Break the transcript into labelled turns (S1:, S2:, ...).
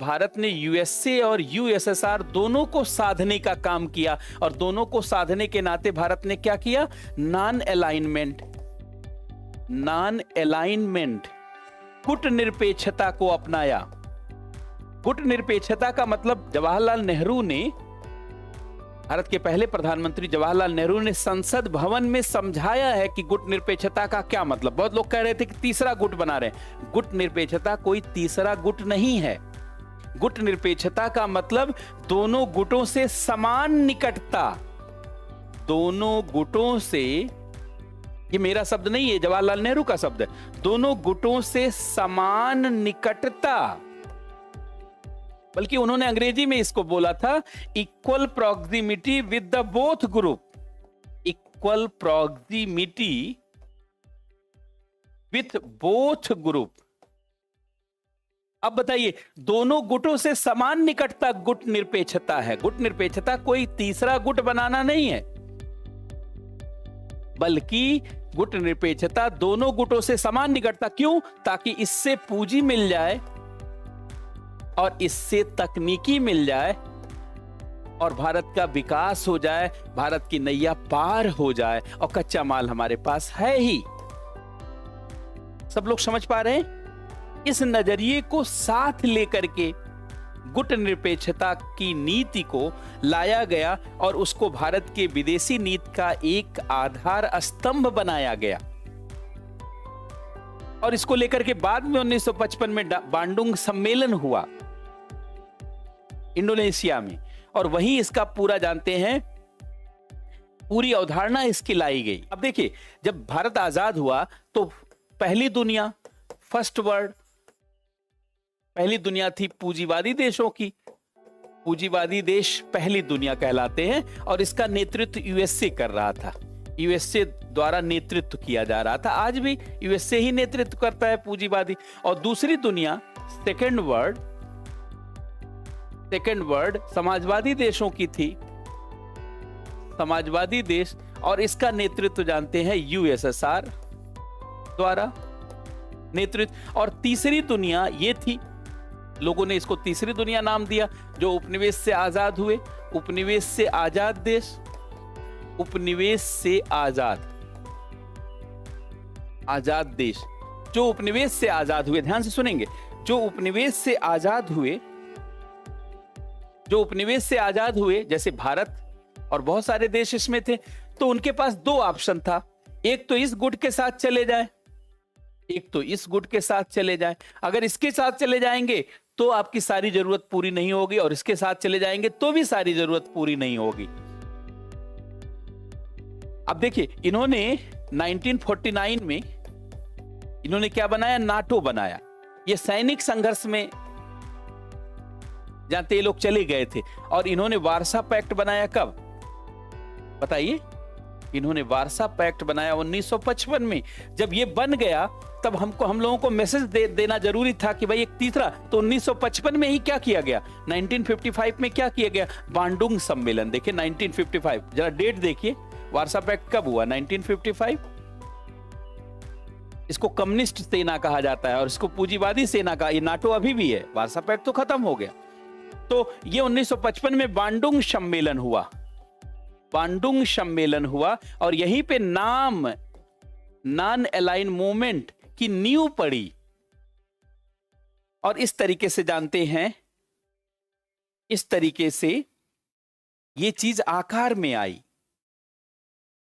S1: भारत ने यूएसए और यूएसएसआर दोनों को साधने का काम किया, और दोनों को साधने के नाते भारत ने क्या किया? नॉन अलाइनमेंट, गुटनिरपेक्षता को अपनाया। गुटनिरपेक्षता का मतलब जवाहरलाल नेहरू ने, भारत के पहले प्रधानमंत्री जवाहरलाल नेहरू ने संसद भवन में समझाया है कि गुटनिरपेक्षता का क्या मतलब। बहुत लोग कह रहे थे कि तीसरा गुट बना रहे हैं। गुटनिरपेक्षता कोई तीसरा गुट नहीं है। गुटनिरपेक्षता का मतलब दोनों गुटों से समान निकटता। दोनों गुटों से, ये मेरा शब्द नहीं है, जवाहरलाल नेहरू का शब्द है, दोनों गुटों से समान निकटता। बल्कि उन्होंने अंग्रेजी में इसको बोला था equal proximity with the both group. Equal proximity with both group. अब बताइए, दोनों गुटों से समान निकटता गुट निरपेक्षता है। गुट निरपेक्षता कोई तीसरा गुट बनाना नहीं है, बल्कि गुट निरपेक्षता दोनों गुटों से समान निकटता। क्यों? ताकि इससे पूंजी मिल जाए और इससे तकनीकी मिल जाए और भारत का विकास हो जाए, भारत की नैया पार हो जाए, और कच्चा माल हमारे पास है ही। सब लोग समझ पा रहे हैं? इस नजरिए को साथ लेकर के गुट निरपेक्षता की नीति को लाया गया और उसको भारत के विदेशी नीति का एक आधार स्तंभ बनाया गया। और इसको लेकर के बाद में 1955 में बांडुंग सम्मेलन हुआ इंडोनेशिया में, और वहीं इसका पूरा जानते हैं, पूरी अवधारणा इसकी लाई गई। अब देखिए, जब भारत आजाद हुआ तो पहली दुनिया, फर्स्ट वर्ल्ड, पहली दुनिया थी पूंजीवादी देशों की। पूंजीवादी देश पहली दुनिया कहलाते हैं, और इसका नेतृत्व यूएसए कर रहा था। यूएसए द्वारा नेतृत्व किया जा रहा था। आज भी यूएसए ही नेतृत्व करता है पूंजीवादी। और दूसरी दुनिया, सेकेंड वर्ल्ड समाजवादी देशों की थी, समाजवादी देश, और इसका नेतृत्व जानते हैं यूएसएसआर द्वारा नेतृत्व। और तीसरी दुनिया ये थी, लोगों ने इसको तीसरी दुनिया नाम दिया, जो उपनिवेश से आजाद हुए। उपनिवेश से आजाद देश, उपनिवेश से आजाद देश, जो उपनिवेश से आजाद हुए। ध्यान से सुनेंगे, जो उपनिवेश से आजाद हुए, जैसे भारत और बहुत सारे देश इसमें थे, तो उनके पास दो ऑप्शन था। एक तो इस गुट के साथ चले जाए, एक तो इस गुट के साथ चले जाए। अगर इसके साथ चले जाएंगे तो आपकी सारी जरूरत पूरी नहीं होगी, और इसके साथ चले जाएंगे तो भी सारी जरूरत पूरी नहीं होगी। अब देखिए, इन्होंने 1949 में इन्होंने क्या बनाया? नाटो बनाया। ये सैनिक संघर्ष में जानते ये लोग चले गए थे, और इन्होंने वार्सा पैक्ट बनाया। कब बताइए? इन्होंने वार्सा पैक्ट बनाया 1955 में। जब ये बन गया तब हम लोगों को मैसेज देना जरूरी था कि भाई एक तीसरा। तो 1955 में ही क्या किया गया? 1955 में क्या किया गया? बांडुंग सम्मेलन। देखिए 1955, जरा डेट देखिए, वार्सा पैक्ट कब हुआ? 1955। इसको कम्युनिस्ट सेना कहा जाता है और इसको पूंजीवादी सेना का, ये नाटो अभी भी है, वार्सा पैक्ट तो खत्म हो गया। तो ये 1955 में बांडुंग सम्मेलन हुआ। बांडुंग सम्मेलन हुआ और यहीं पे नाम नॉन अलाइन मूवमेंट की नींव पड़ी। और इस तरीके से जानते हैं, इस तरीके से ये चीज आकार में आई।